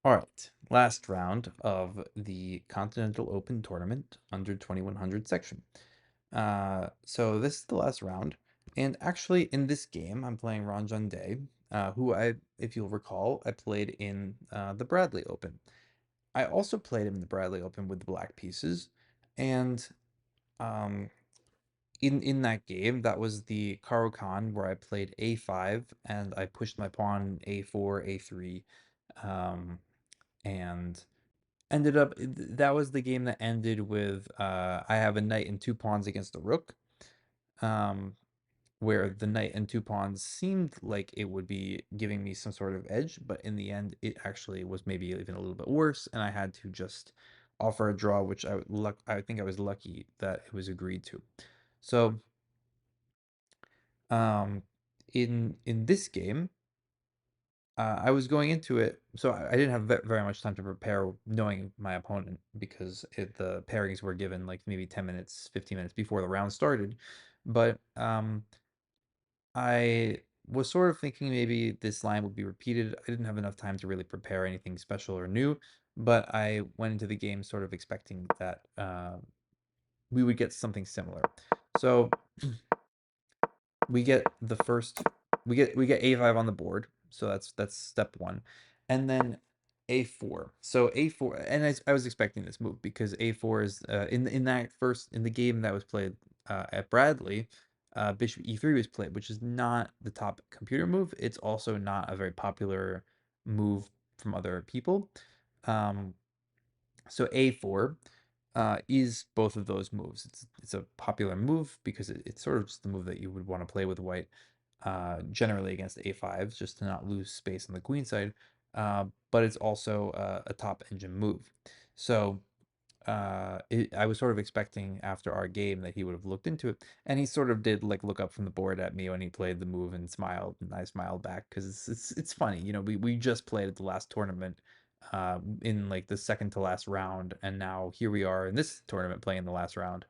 All right, last round of the Continental Open Tournament under 2100 section. So this is the last round, and actually in this game I'm playing Ranjan Day, who if you'll recall, I played in the Bradley Open. I also played him in the Bradley Open with the black pieces, and um, in that game, that was the CARO-KANN where I played A5 and I pushed my pawn A4, A3, um, and ended up that was the game that ended with I have a knight and two pawns against the rook, um, where the knight and two pawns seemed like it would be giving me some sort of edge, but in the end, it actually was maybe even a little bit worse, and I had to just offer a draw, which I think I was lucky that it was agreed to. So, um, in this game, I was going into it, so I didn't have very much time to prepare knowing my opponent because the pairings were given like maybe 10 minutes, 15 minutes before the round started. But I was sort of thinking maybe this line would be repeated. I didn't have enough time to really prepare anything special or new, but I went into the game sort of expecting that we would get something similar. So we get the first we get a5 on the board, so that's step one, and then a4. So a4, and I was expecting this move because a4 is in the game that was played at Bradley. Bishop e3 was played, which is not the top computer move. It's also not a very popular move from other people. um so a4 is both of those moves. It's a popular move because it's sort of just the move that you would want to play with white, generally against a5s, just to not lose space on the queen side. But it's also a top engine move. So I was sort of expecting after our game that he would have looked into it, and he sort of did like look up from the board at me when he played the move and smiled, and I smiled back because it's funny, we just played at the last tournament, in like the second to last round, and now here we are in this tournament playing the last round,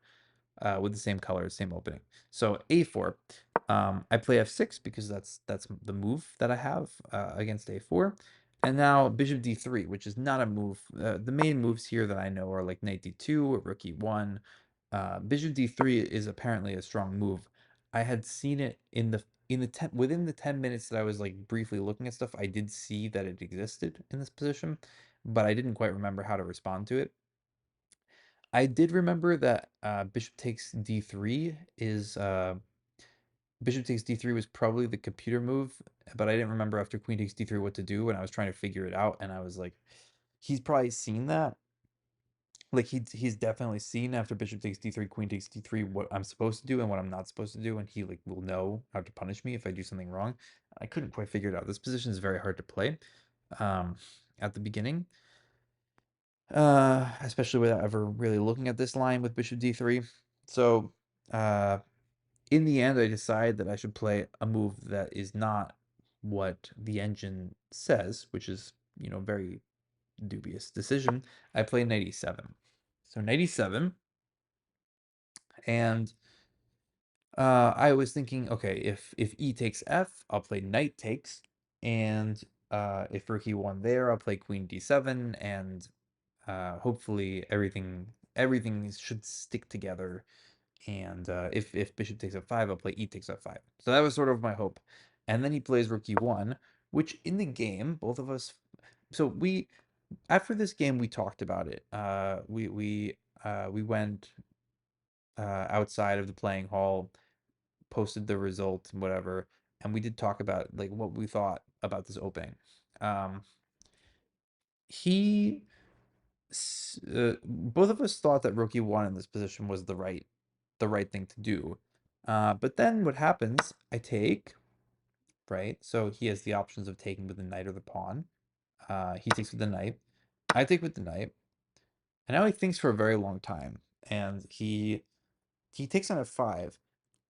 with the same colors, same opening. So a4, I play f6 because that's the move that I have against a4, and now bishop d3, which is not a move. The main moves here that I know are like knight d2 or rook e1. Bishop d3 is apparently a strong move. I had seen it within the 10 minutes that I was like briefly looking at stuff. I did see that it existed in this position, but I didn't quite remember how to respond to it. I did remember that bishop takes d3 is bishop takes d3 was probably the computer move, but I didn't remember after queen takes d3 what to do when I was trying to figure it out, and I was like, he's probably seen that. Like he's definitely seen after bishop takes d3, queen takes d3 what I'm supposed to do and what I'm not supposed to do, and he like will know how to punish me if I do something wrong. I couldn't quite figure it out. This position is very hard to play um at the beginning. Especially without ever really looking at this line with bishop d3. So, uh, in the end, I decide that I should play a move that is not what the engine says, which is, very dubious decision. I play knight e7. So knight e7, and I was thinking, okay, if e takes f, I'll play knight takes, and if rook e1 there, I'll play queen d7, and hopefully everything should stick together. And if bishop takes f5, I'll play e takes f5. So that was sort of my hope. And then he plays rook e1, which in the game, both of us. So we after this game we talked about it. We went outside of the playing hall, posted the result and whatever, and we did talk about like what we thought about this opening. Um, he Both of us thought that rook e1 in this position was the right thing to do. But then what happens? I take, right? So he has the options of taking with the knight or the pawn. He takes with the knight. I take with the knight. And now he thinks for a very long time, and he takes on f5.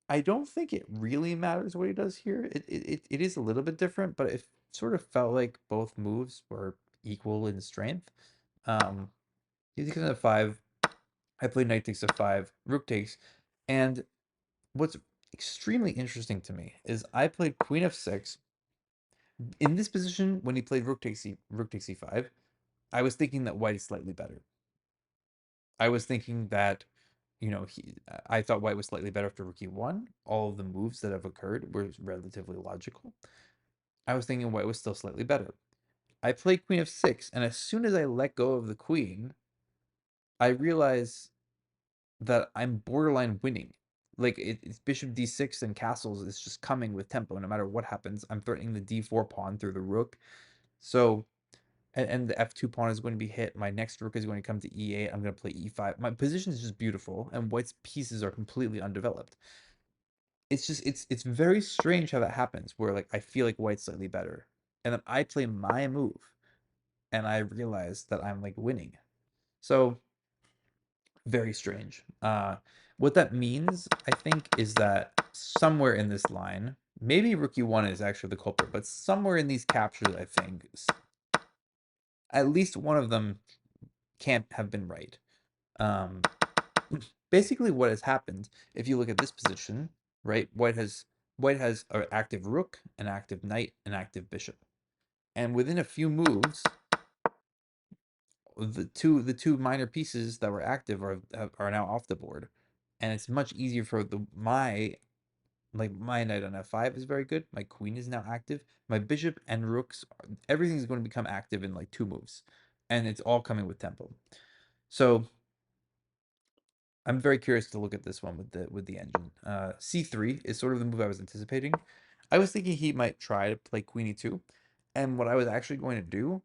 I don't think it really matters what he does here. It is a little bit different, but it sort of felt like both moves were equal in strength. Um, he takes on f5. I play knight takes f5, rook takes, and what's extremely interesting to me is I played queen f6 in this position when he played rook takes e5. I was thinking that white is slightly better. I was thinking that, I thought white was slightly better after rook e1. All of the moves that have occurred were relatively logical. I was thinking white was still slightly better. I played queen f6, and as soon as I let go of the queen, I realize that I'm borderline winning. Like it's bishop d6 and castles is just coming with tempo. No matter what happens, I'm threatening the d4 pawn through the rook. So and the f2 pawn is going to be hit. My next rook is going to come to e8. I'm going to play e5. My position is just beautiful, and white's pieces are completely undeveloped. It's just it's very strange how that happens, where like I feel like white's slightly better, and then I play my move, and I realize that I'm like winning. So very strange. What that means, I think, is that somewhere in this line, maybe rook e1 is actually the culprit, but somewhere in these captures, I think, at least one of them can't have been right. Um, Basically, what has happened, if you look at this position, right? White has an active rook, an active knight, an active bishop, and within a few moves, the two minor pieces that were active are now off the board, and it's much easier for my knight on f5 is very good. My queen is now active. My bishop and rooks, everything's going to become active in like two moves, and it's all coming with tempo. So I'm very curious to look at this one with the engine. C3 is sort of the move I was anticipating. I was thinking he might try to play queen e2, and what I was actually going to do,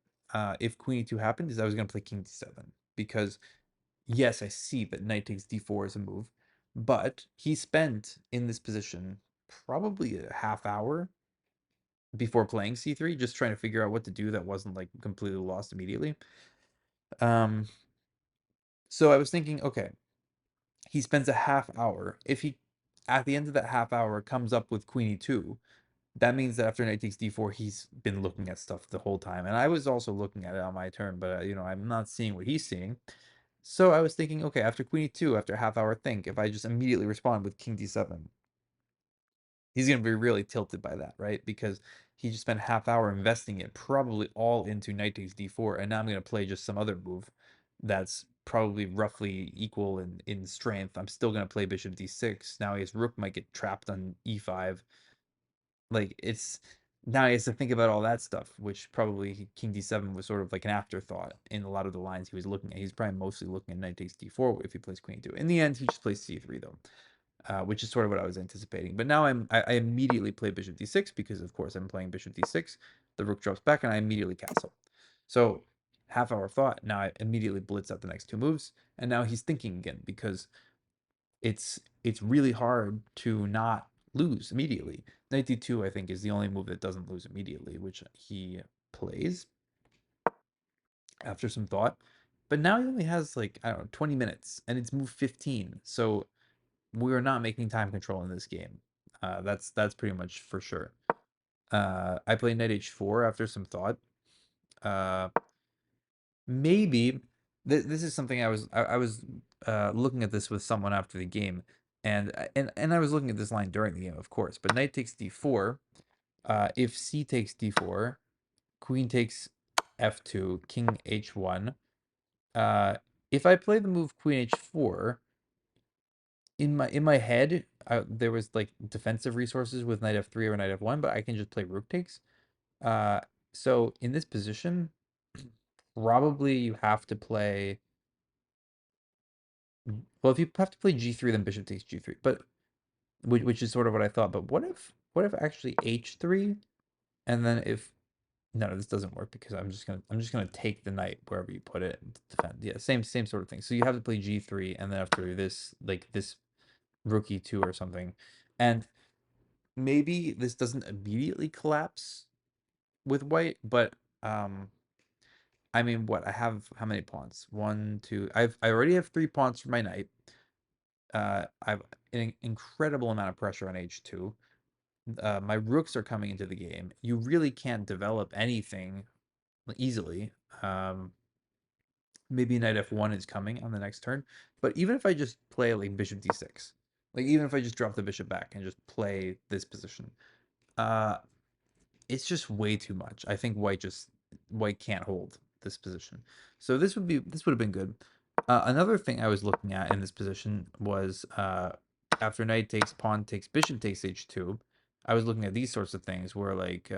if queen e2 happened, is I was going to play king d7 because yes, I see that knight takes d4 is a move, but he spent in this position probably a half hour before playing c3, just trying to figure out what to do that wasn't like completely lost immediately. Um, so I was thinking, okay, he spends a half hour. If he, at the end of that half hour, comes up with queen e2, that means that after knight takes d4, he's been looking at stuff the whole time. And I was also looking at it on my turn, but I'm not seeing what he's seeing. So I was thinking, okay, after queen e2, after a half hour think, if I just immediately respond with king d7, he's going to be really tilted by that, right? Because he just spent half hour investing it probably all into knight takes d4, and now I'm going to play just some other move that's probably roughly equal in strength. I'm still going to play bishop d6. Now his rook might get trapped on e5. Like it's now he has to think about all that stuff, which probably king d7 was sort of like an afterthought in a lot of the lines he was looking at. He's probably mostly looking at knight takes d4 if he plays queen 2. In the end, he just plays c3 though, which is sort of what I was anticipating. But now I immediately play bishop d6 because of course I'm playing bishop d6. The rook drops back and I immediately castle. So half hour thought. Now I immediately blitz out the next two moves, and now he's thinking again because it's really hard to not lose immediately. Knight d2 I think is the only move that doesn't lose immediately, which he plays after some thought. But now he only has like I don't know 20 minutes and it's move 15. So we are not making time control in this game. That's pretty much for sure. I play knight h4 after some thought. Uh, Maybe this is something I was looking at this with someone after the game, and I was looking at this line during the game, of course. But knight takes d4. If c takes d4, queen takes f2, king h1. Uh, if I play the move queen h4, in my head, there was like defensive resources with knight f3 or knight f1, but I can just play rook takes. Uh, so in this position, probably you have to play. Well, if you have to play g3, then bishop takes g3, but which is sort of what I thought. But what if actually h3, and then if no, this doesn't work because I'm just gonna take the knight wherever you put it and defend. Yeah, same sort of thing. So you have to play g3, and then after this, like this rook e2 or something, and maybe this doesn't immediately collapse with white, but I mean, what I have how many pawns? One, two. I already have three pawns for my knight. I've an incredible amount of pressure on h2. My rooks are coming into the game. You really can't develop anything easily. Um, Maybe knight f1 is coming on the next turn, but even if I just play like bishop d6, like even if I just drop the bishop back and just play this position, uh, it's just way too much. I think white can't hold. this position. So this would have been good. Another thing I was looking at in this position was after knight takes, pawn takes, bishop takes h2. I was looking at these sorts of things where like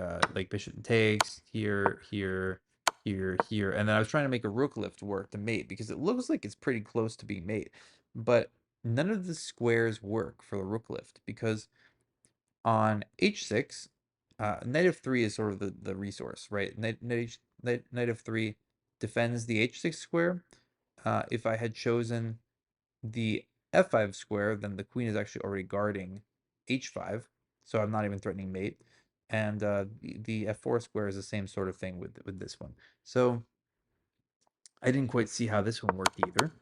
bishop takes here, here, here, here, and then I was trying to make a rook lift work to mate because it looks like it's pretty close to being mate, but none of the squares work for the rook lift because on h6, knight f3 is sort of the resource, right? Knight f3 defends the h6 square. If I had chosen the f5 square, then the queen is actually already guarding h5, so I'm not even threatening mate. And the f4 square is the same sort of thing with this one. So I didn't quite see how this one worked either.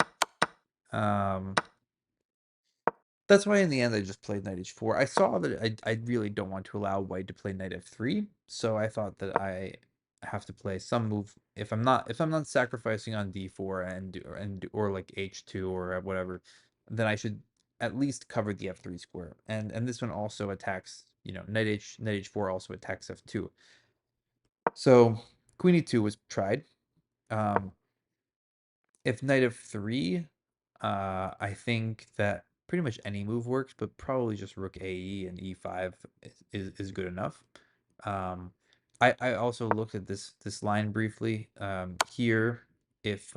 That's why in the end I just played knight h4. I saw that I really don't want to allow white to play knight f3, so I thought that I have to play some move if I'm not sacrificing on d4 or like h2 or whatever, then I should at least cover the f3 square. And this one also attacks, knight h4 also attacks f2. So queen e2 was tried. Um, if knight f3, I think that pretty much any move works, but probably just rook AE and e5 is good enough. I also looked at this line briefly. Here, if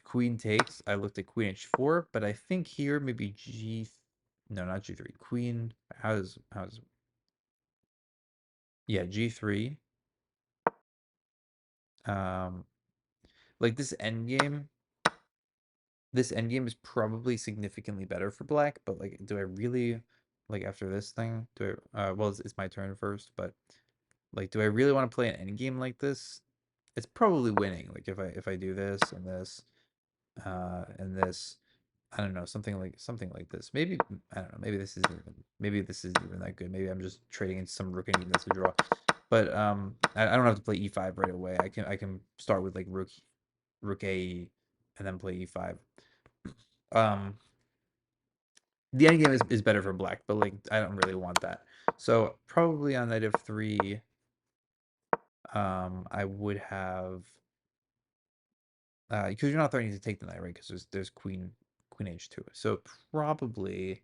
queen takes, I looked at queen h4, but I think here maybe no, not g3, queen. How's yeah, g3. Um, like this endgame is probably significantly better for black, but like, do I really like after this thing? Do I? Well, it's my turn first, but like, do I really want to play an endgame like this? It's probably winning. Like if I do this and this, I don't know, something like this. Maybe I don't know. Maybe this isn't even that good. Maybe I'm just trading in some rook and even that's a draw. But I don't have to play e5 right away. I can start with like rook a and then play e5. Um, the end game is better for black, but like I don't really want that. So probably on knight f3, I would have because you're not threatening to take the knight, right? Because there's queen h2. So probably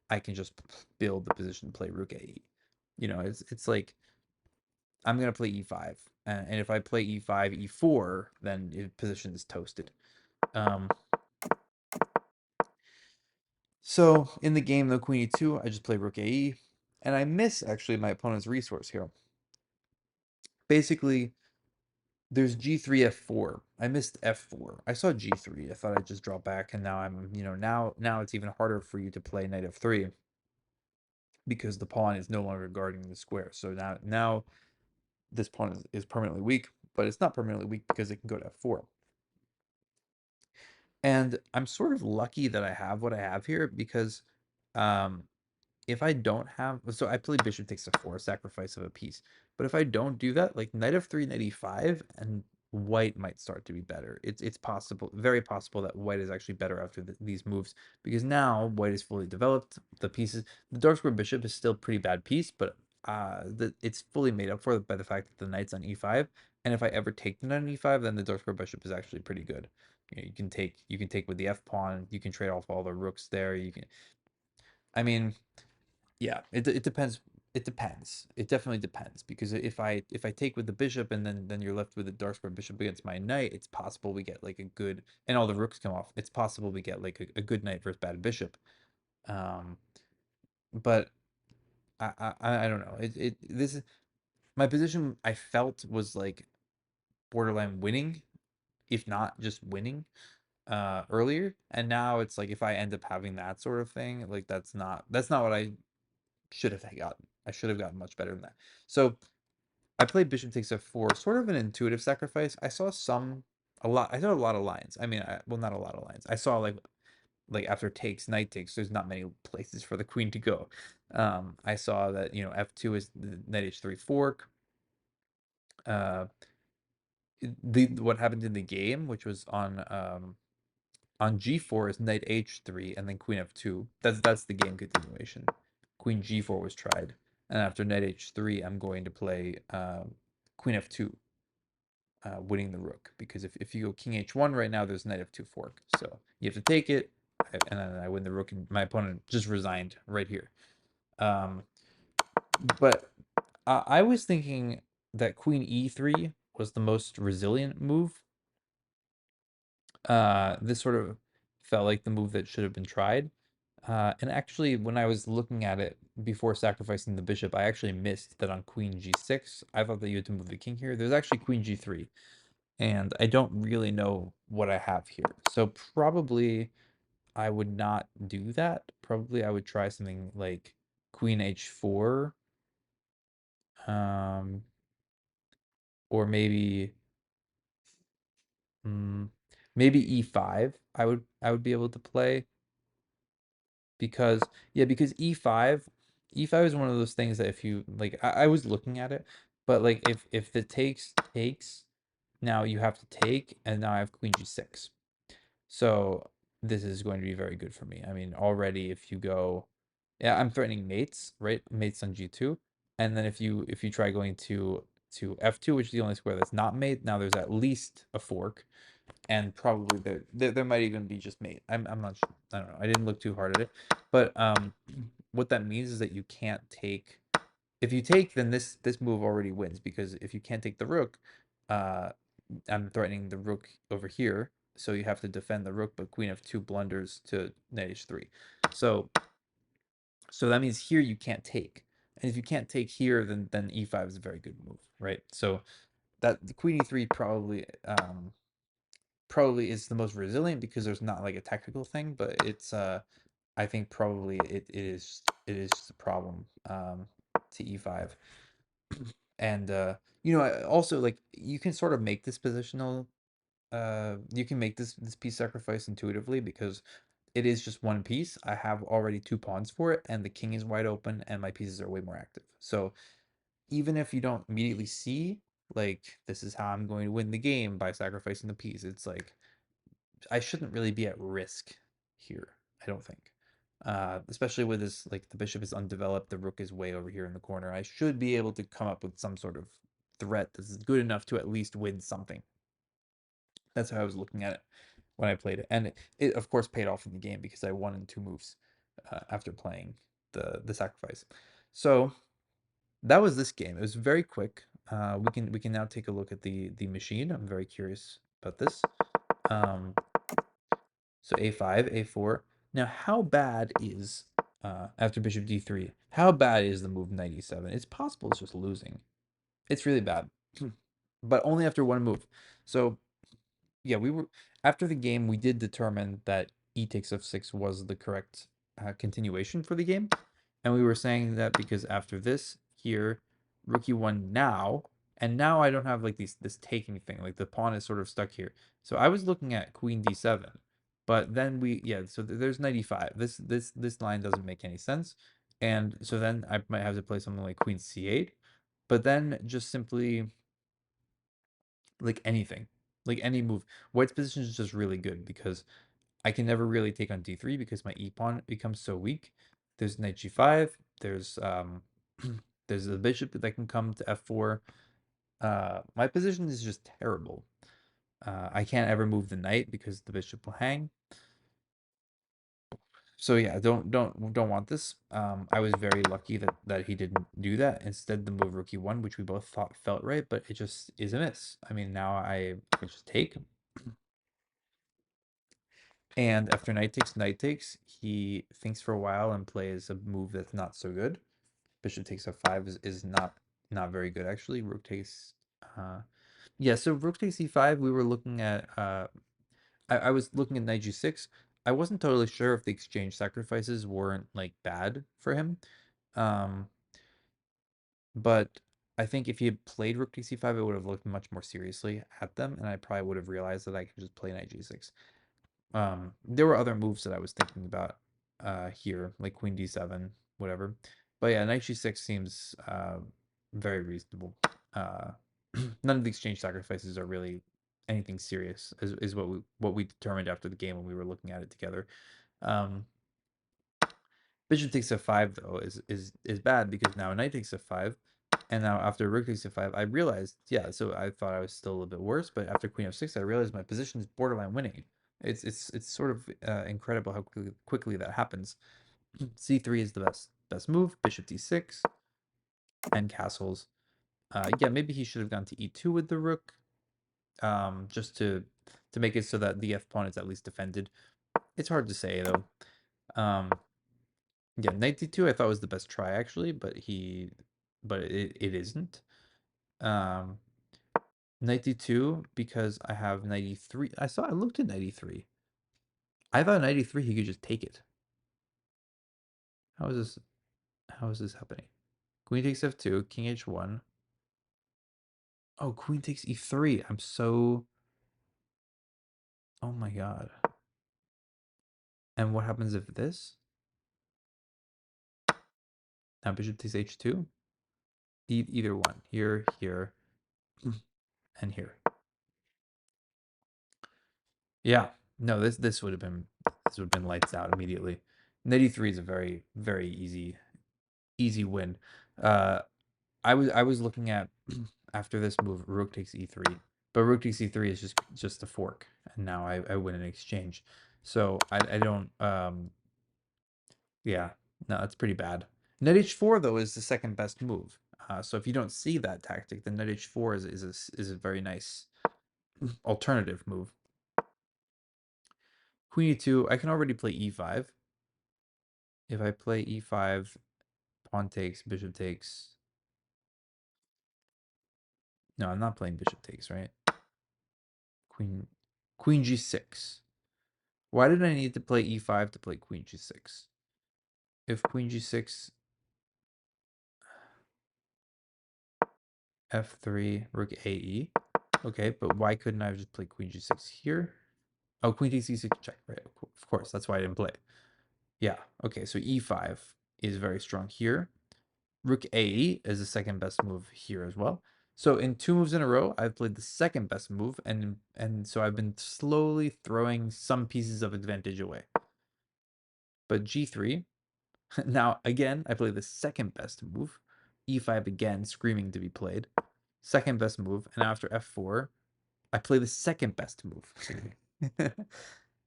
I can just build the position to play rook a. It's like I'm gonna play e5, and if I play e5 e4, then the position is toasted. Um, so in the game, though, queen e2, I just play rook ae, and I miss actually my opponent's resource here. Basically, there's g3 f4. I missed f4. I saw g3. I thought I'd just draw back, and now now it's even harder for you to play knight f3 because the pawn is no longer guarding the square. So now this pawn is permanently weak, but it's not permanently weak because it can go to f4. And I'm sort of lucky that I have what I have here because um, if I don't have, so I play bishop takes f4, sacrifice of a piece. But if I don't do that, like knight f3, knight e5, and white might start to be better. It's possible, very possible that white is actually better after these moves because now white is fully developed. The dark square bishop is still a pretty bad piece, but it's fully made up for by the fact that the knight's on e5. And if I ever take the knight on e5, then the dark square bishop is actually pretty good. You can take with the f pawn. You can trade off all the rooks there. I mean, yeah, it depends. It depends. It definitely depends because if I take with the bishop and then you're left with the dark square bishop against my knight, it's possible we get like a good and all the rooks come off. It's possible we get like a good knight versus bad bishop. Um, but I don't know. This is my position. I felt was like borderline winning, if not just winning earlier, and now it's like if I end up having that sort of thing, like that's not what I should have gotten. I should have gotten much better than that. So I played bishop takes f4, sort of an intuitive sacrifice. I saw a lot of lines. I mean, well, not a lot of lines. I saw like after takes, knight takes. There's not many places for the queen to go. I saw that f2 is the knight h3 fork. The what happened in the game, which was on g4 is knight h3 and then queen f2. That's the game continuation. Queen g4 was tried, and after knight h3, I'm going to play queen f2. winning the rook, because if you go king h1 right now, there's knight f2 fork, so you have to take it, and then I win the rook, and my opponent just resigned right here. Um, but I was thinking that queen e3 was the most resilient move. This sort of felt like the move that should have been tried. And actually, when I was looking at it before sacrificing the bishop, I actually missed that on queen g6. I thought that you had to move the king here. There's actually queen g3, and I don't really know what I have here. So probably I would not do that. Probably I would try something like queen h4, um, or mm, maybe e5. I would be able to play. Because yeah, because e5 is one of those things that if you like, I was looking at it, but like if the takes, now you have to take, and now I have queen g6. So this is going to be very good for me. I mean, already if you go, yeah, I'm threatening mates, right? Mates on g2. And then if you try going to f2, which is the only square that's not mate, now there's at least a fork, and probably there might even be just mate. I'm not sure. I don't know. I didn't look too hard at it, but what that means is that you can't take. If you take, then this move already wins, because if you can't take the rook, uh, I'm threatening the rook over here, so you have to defend the rook. But queen f2 blunders to knight h3, so that means here you can't take, and if you can't take here, then e5 is a very good move, right? So that the queen e3 probably is the most resilient, because there's not like a technical thing, but it's I think probably it is just a problem to e5. And also, like, you can sort of make this positional, you can make this piece sacrifice intuitively, because it is just one piece. I have already two pawns for it, and the king is wide open, and my pieces are way more active. So even if you don't immediately see, like, this is how I'm going to win the game by sacrificing the piece, it's like I shouldn't really be at risk here, I don't think. Especially with this, like, the bishop is undeveloped, the rook is way over here in the corner. I should be able to come up with some sort of threat that's good enough to at least win something. That's how I was looking at it when I played it. And it of course paid off in the game, because I won in two moves after playing the sacrifice. So that was this game. It was very quick. We can now take a look at the machine. I'm very curious about this. Um, So a5, a4. Now, how bad is, after bishop d3, how bad is the move knight e7? It's possible it's just losing. It's really bad, but only after one move. So yeah, after the game, we did determine that e takes f6 was the correct continuation for the game. And we were saying that because after this here, rook e1 now, and now I don't have like this taking thing, like the pawn is sort of stuck here. So I was looking at queen d7, but then so there's knight e5. This line doesn't make any sense. And so then I might have to play something like queen c8, but then just simply like anything, like any move. White's position is just really good, because I can never really take on d3, because my e pawn becomes so weak. There's knight g5. There's there's the bishop that can come to f4. My position is just terrible. I can't ever move the knight because the bishop will hang. So yeah, don't want this. I was very lucky that he didn't do that. Instead, the move rook e1, which we both thought felt right, but it just is a miss. I mean, now I just take. And after knight takes, he thinks for a while and plays a move that's not so good. Bishop takes f5 is not very good, actually. Rook takes, yeah, so rook takes e5. We were looking at, I was looking at knight g6. I wasn't totally sure if the exchange sacrifices weren't like bad for him. Um, but I think if he had played rook takes e5, I would have looked much more seriously at them, and I probably would have realized that I could just play knight g6. There were other moves that I was thinking about here, like queen d7, whatever. But yeah, knight g6 seems very reasonable. Uh, none of the exchange sacrifices are really anything serious, is what we determined after the game when we were looking at it together. Um, Bishop takes f5 though is bad, because now knight takes f5. And now after rook takes f5, I realized, yeah, so I thought I was still a little bit worse, but after queen f6, I realized my position is borderline winning. It's sort of incredible how quickly that happens. c3 is the best move. Bishop d6 and castles. Yeah, maybe he should have gone to e2 with the rook, just to make it so that the f pawn is at least defended. It's hard to say though. Yeah, knight d2 I thought was the best try actually, but it isn't. Um, Knight d2 because I have knight e3. I looked at knight e3. I thought knight e3 he could just take it. How is this? How is this happening? Queen takes f2, king h1. Oh, queen takes e3. I'm so. Oh my god. And what happens if this? Now bishop takes h2. Either one. Here, here, and here. Yeah. No, this would have been lights out immediately. Knight e3 is a very easy win. Uh, I was looking at after this move, rook takes e3, but rook takes e3 is just a fork, and now I win in exchange. So I don't yeah, no, it's pretty bad. Knight h4 though is the second best move. So if you don't see that tactic, then knight h4 is a very nice alternative move. Queen e2, I can already play e5. If I play e5, pawn takes, bishop takes. No, I'm not playing bishop takes, right? Queen Queen g6. Why did I need to play e5 to play queen g6? If queen g6, f3, rook ae. Okay, but why couldn't I have just played queen g6 here? Oh, queen takes e6 check, right? Of course, that's why I didn't play. Yeah, okay, so e5 is very strong here. Rook ae is the second best move here as well. So in 2 moves in a row, I've played the second best move, and so I've been slowly throwing some pieces of advantage away. But g3, now again, I play the second best move. e5 again, screaming to be played. Second best move, and after f4, I play the second best move.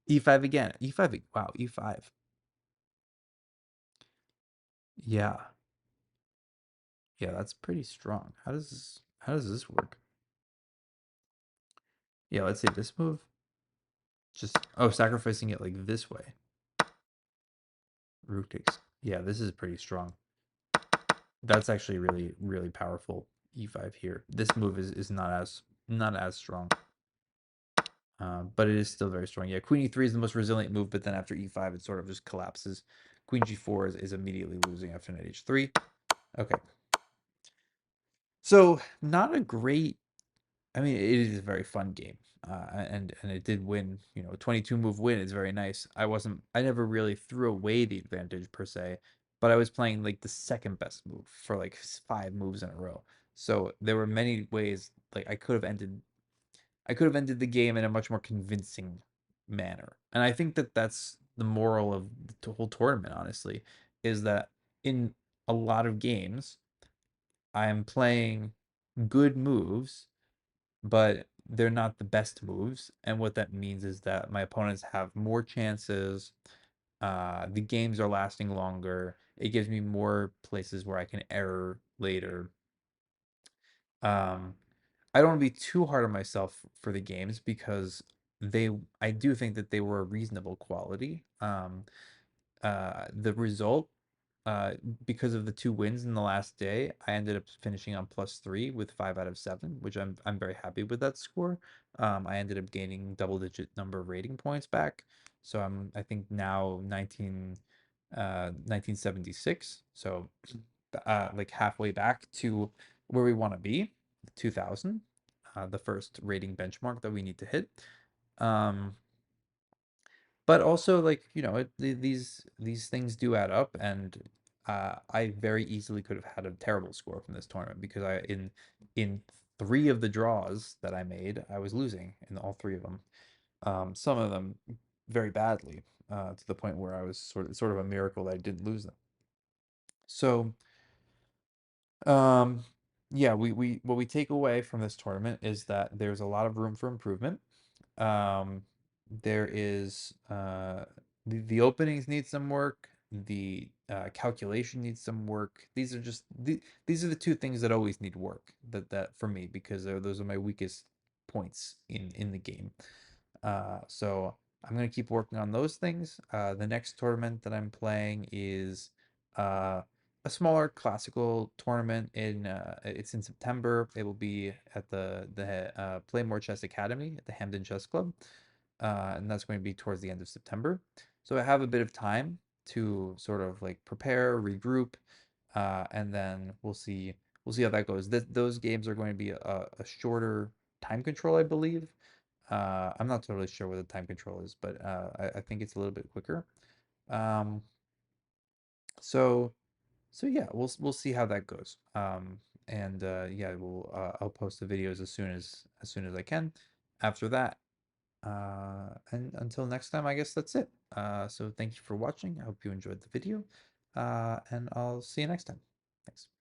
e5 again. E5, wow, e5. Yeah. Yeah, that's pretty strong. How does this work? Yeah, let's say this move. Just sacrificing it like this way. Rook takes. Yeah, this is pretty strong. That's actually really powerful. E5 here. This move is not as strong. But it is still very strong. Yeah, queen e3 is the most resilient move, but then after e5 it sort of just collapses. Queen g4 is immediately losing after knight h3. Okay. So not a great. I mean, it is a very fun game, and it did win. A 22-move win is very nice. I never really threw away the advantage per se, but I was playing like the second best move for like 5 moves in a row. So there were many ways like I could have ended the game in a much more convincing manner. And I think that that's the moral of the whole tournament, honestly, is that in a lot of games, I am playing good moves but they're not the best moves. And what that means is that my opponents have more chances. The games are lasting longer. It gives me more places where I can error later. Um, I don't want to be too hard on myself for the games because I do think that they were a reasonable quality. The result, uh, because of the 2 wins in the last day, I ended up finishing on +3 with 5 out of 7, which I'm very happy with that score. I ended up gaining double-digit number of rating points back, so I think now 1976. So, like halfway back to where we want to be, 2000, the first rating benchmark that we need to hit. Um, but also like these things do add up, and I very easily could have had a terrible score from this tournament because in 3 of the draws that I made I was losing in all 3 of them, some of them very badly, to the point where I was sort of a miracle that I didn't lose them. So Yeah, we what we take away from this tournament is that there's a lot of room for improvement. Um, there is the openings need some work. The calculation needs some work. These are the two things that always need work. That for me because those are my weakest points in the game. So I'm gonna keep working on those things. The next tournament that I'm playing is uh a smaller classical tournament in it's in September. It will be at the Playmore Chess Academy at the Hampden Chess Club. And that's going to be towards the end of September. So I have a bit of time to sort of like prepare, regroup, and then we'll see how that goes. Those games are going to be a shorter time control, I believe. I'm not totally sure what the time control is, but I think it's a little bit quicker. Um, so so yeah, we'll see how that goes. And yeah, I'll post the videos as soon as I can. After that, and until next time, I guess that's it. So thank you for watching. I hope you enjoyed the video, and I'll see you next time. Thanks.